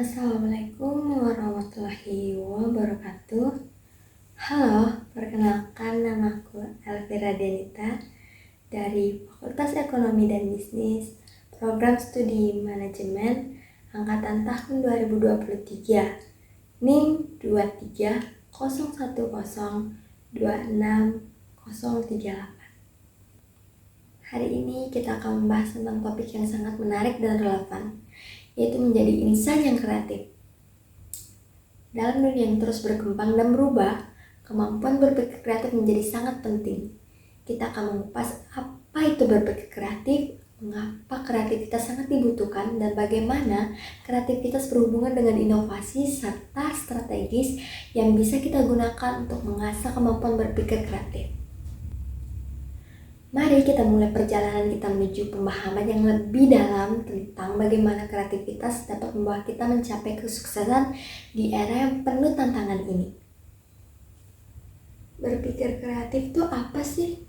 Assalamualaikum warahmatullahi wabarakatuh. Halo, perkenalkan namaku Elvira Denita dari Fakultas Ekonomi dan Bisnis, Program Studi Manajemen, Angkatan tahun 2023, NIM 23010260038. Hari ini kita akan membahas tentang topik yang sangat menarik dan relevan, yaitu menjadi insan yang kreatif. Dalam dunia yang terus berkembang dan berubah, kemampuan berpikir kreatif menjadi sangat penting. Kita akan mengupas apa itu berpikir kreatif, mengapa kreativitas sangat dibutuhkan, dan bagaimana kreativitas berhubungan dengan inovasi serta strategis yang bisa kita gunakan untuk mengasah kemampuan berpikir kreatif. Mari kita mulai perjalanan kita menuju pemahaman yang lebih dalam tentang bagaimana kreativitas dapat membawa kita mencapai kesuksesan di era yang penuh tantangan ini. Berpikir kreatif itu apa sih?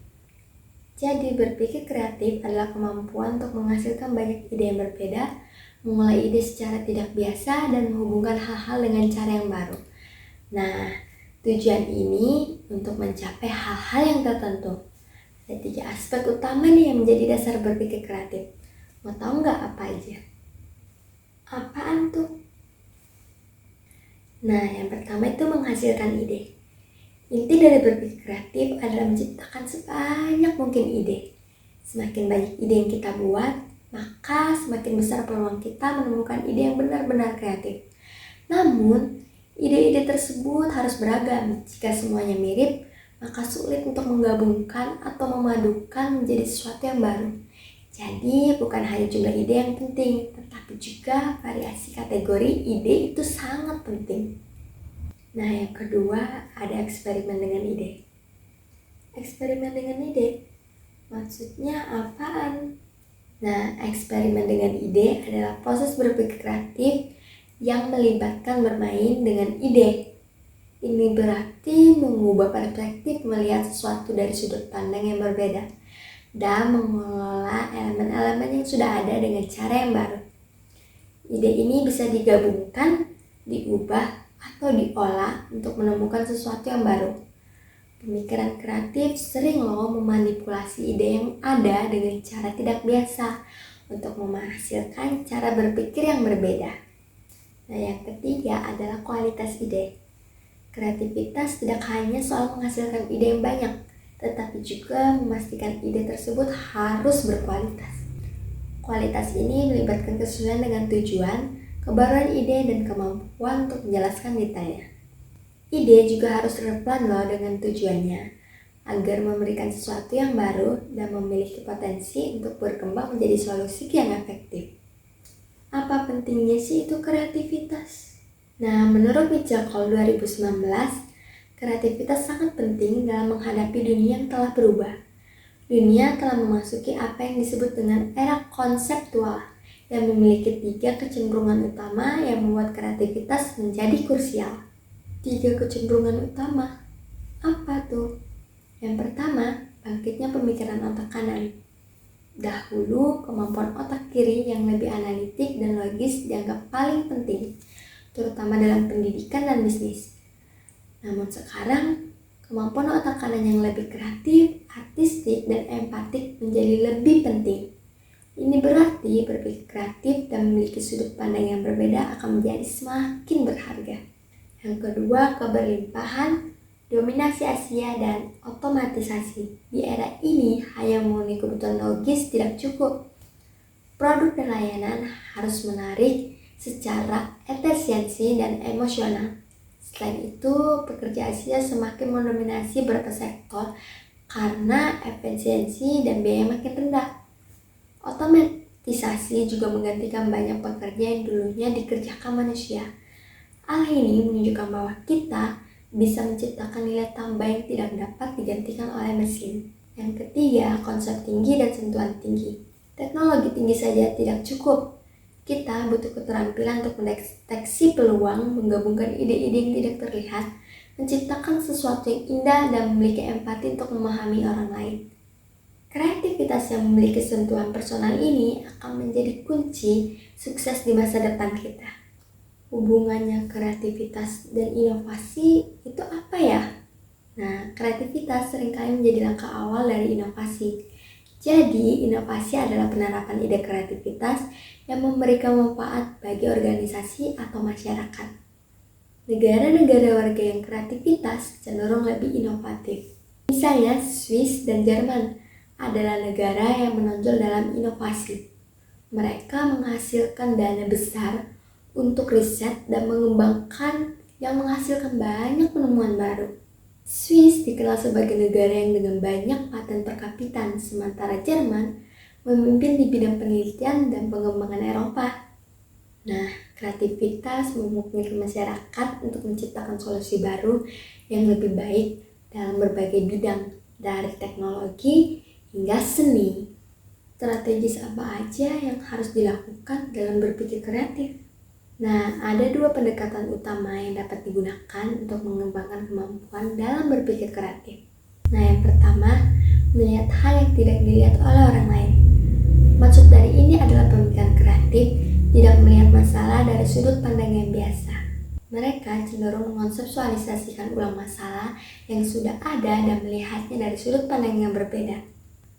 Jadi berpikir kreatif adalah kemampuan untuk menghasilkan banyak ide yang berbeda, memulai ide secara tidak biasa, dan menghubungkan hal-hal dengan cara yang baru. Nah, tujuan ini untuk mencapai hal-hal yang tertentu. Ada 3 aspek utama nih yang menjadi dasar berpikir kreatif. Mau tahu nggak apa aja? Apaan tuh? Nah, yang pertama itu menghasilkan ide. Inti dari berpikir kreatif adalah menciptakan sebanyak mungkin ide. Semakin banyak ide yang kita buat, maka semakin besar peluang kita menemukan ide yang benar-benar kreatif. Namun, ide-ide tersebut harus beragam. Jika semuanya mirip, maka sulit untuk menggabungkan atau memadukan menjadi sesuatu yang baru. Jadi bukan hanya jumlah ide yang penting, tetapi juga variasi kategori ide itu sangat penting. Nah, yang kedua ada eksperimen dengan ide. Eksperimen dengan ide, maksudnya apaan? Nah, eksperimen dengan ide adalah proses berpikir kreatif yang melibatkan bermain dengan ide. Ini berarti mengubah perspektif melihat sesuatu dari sudut pandang yang berbeda dan mengelola elemen-elemen yang sudah ada dengan cara yang baru. Ide ini bisa digabungkan, diubah, atau diolah untuk menemukan sesuatu yang baru. Pemikiran kreatif sering memanipulasi ide yang ada dengan cara tidak biasa untuk menghasilkan cara berpikir yang berbeda. Nah, yang ketiga adalah kualitas ide. Kreativitas tidak hanya soal menghasilkan ide yang banyak, tetapi juga memastikan ide tersebut harus berkualitas. Kualitas ini melibatkan kesesuaian dengan tujuan, kebaruan ide, dan kemampuan untuk menjelaskan detailnya. Ide juga harus relevan dengan tujuannya, agar memberikan sesuatu yang baru dan memiliki potensi untuk berkembang menjadi solusi yang efektif. Apa pentingnya sih itu kreativitas? Nah, menurut Mitchell Cole 2019, kreativitas sangat penting dalam menghadapi dunia yang telah berubah. Dunia telah memasuki apa yang disebut dengan era konseptual, yang memiliki 3 kecenderungan utama yang membuat kreativitas menjadi krusial. 3 kecenderungan utama? Apa tuh? Yang pertama, bangkitnya pemikiran otak kanan. Dahulu, kemampuan otak kiri yang lebih analitik dan logis dianggap paling penting, terutama dalam pendidikan dan bisnis. Namun sekarang, kemampuan otak kanan yang lebih kreatif, artistik, dan empatik menjadi lebih penting. Ini berarti berpikir kreatif dan memiliki sudut pandang yang berbeda akan menjadi semakin berharga. Yang kedua, keberlimpahan, dominasi Asia, dan otomatisasi. Di era ini, hanya memenuhi kebutuhan logis tidak cukup. Produk dan layanan harus menarik secara efisiensi dan emosional. Selain itu, pekerja Asia semakin mendominasi beberapa sektor karena efisiensi dan biaya makin rendah. Otomatisasi juga menggantikan banyak pekerja yang dulunya dikerjakan manusia. Hal ini menunjukkan bahwa kita bisa menciptakan nilai tambah yang tidak dapat digantikan oleh mesin. Yang ketiga, konsep tinggi dan sentuhan tinggi. Teknologi tinggi saja tidak cukup. Kita butuh keterampilan untuk mendeteksi peluang, menggabungkan ide-ide yang tidak terlihat, menciptakan sesuatu yang indah, dan memiliki empati untuk memahami orang lain. Kreativitas yang memiliki sentuhan personal ini akan menjadi kunci sukses di masa depan kita. Hubungannya kreativitas dan inovasi itu apa ya? Nah, kreativitas seringkali menjadi langkah awal dari inovasi. Jadi, inovasi adalah penerapan ide kreativitas yang memberikan manfaat bagi organisasi atau masyarakat. Negara-negara warga yang kreativitas cenderung lebih inovatif. Misalnya, Swiss dan Jerman adalah negara yang menonjol dalam inovasi. Mereka menghasilkan dana besar untuk riset dan mengembangkan yang menghasilkan banyak penemuan baru. Swiss dikenal sebagai negara yang dengan banyak paten per kapita, sementara Jerman memimpin di bidang penelitian dan pengembangan Eropa. Nah, kreativitas memungkinkan masyarakat untuk menciptakan solusi baru yang lebih baik dalam berbagai bidang, dari teknologi hingga seni. Strategis apa aja yang harus dilakukan dalam berpikir kreatif? Nah, ada dua pendekatan utama yang dapat digunakan untuk mengembangkan kemampuan dalam berpikir kreatif. Nah, yang pertama, melihat hal yang tidak dilihat oleh orang lain. Maksud dari ini adalah pemikiran kreatif tidak melihat masalah dari sudut pandang yang biasa. Mereka cenderung mengkonseptualisasikan ulang masalah yang sudah ada dan melihatnya dari sudut pandang yang berbeda.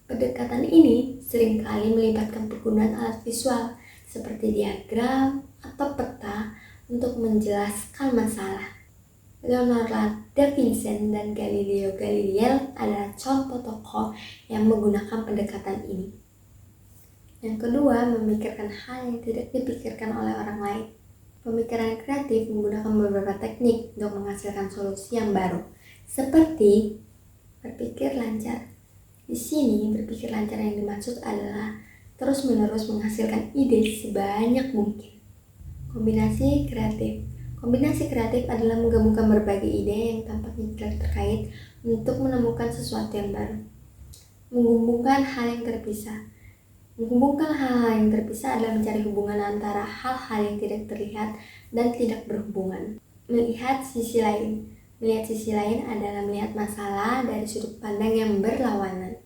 Pendekatan ini seringkali melibatkan penggunaan alat visual seperti diagram atau peta untuk menjelaskan masalah. Leonardo da Vinci dan Galileo Galilei adalah contoh tokoh yang menggunakan pendekatan ini. Yang kedua, memikirkan hal yang tidak dipikirkan oleh orang lain. Pemikiran kreatif menggunakan beberapa teknik untuk menghasilkan solusi yang baru, seperti berpikir lancar. Di sini, berpikir lancar yang dimaksud adalah terus-menerus menghasilkan ide sebanyak mungkin. Kombinasi kreatif. Kombinasi kreatif adalah menggabungkan berbagai ide yang tampaknya tidak terkait untuk menemukan sesuatu yang baru. Menghubungkan hal yang terpisah. Menghubungkan hal-hal yang terpisah adalah mencari hubungan antara hal-hal yang tidak terlihat dan tidak berhubungan. Melihat sisi lain. Melihat sisi lain adalah melihat masalah dari sudut pandang yang berlawanan.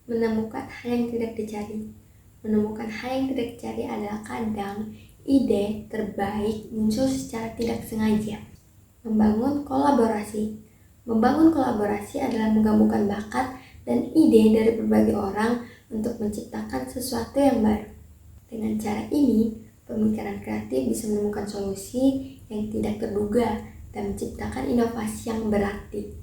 Menemukan hal yang tidak dicari. Menemukan hal yang tidak dicari adalah kadang ide terbaik muncul secara tidak sengaja. Membangun kolaborasi. Membangun kolaborasi adalah menggabungkan bakat dan ide dari berbagai orang untuk menciptakan sesuatu yang baru. Dengan cara ini, pemikiran kreatif bisa menemukan solusi yang tidak terduga dan menciptakan inovasi yang berarti.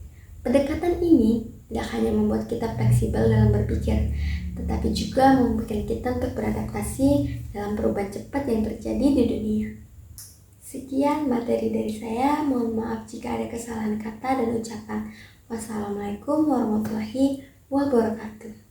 Pendekatan ini tidak hanya membuat kita fleksibel dalam berpikir, tetapi juga membuat kita untuk beradaptasi dalam perubahan cepat yang terjadi di dunia. Sekian materi dari saya, mohon maaf jika ada kesalahan kata dan ucapan. Wassalamualaikum warahmatullahi wabarakatuh.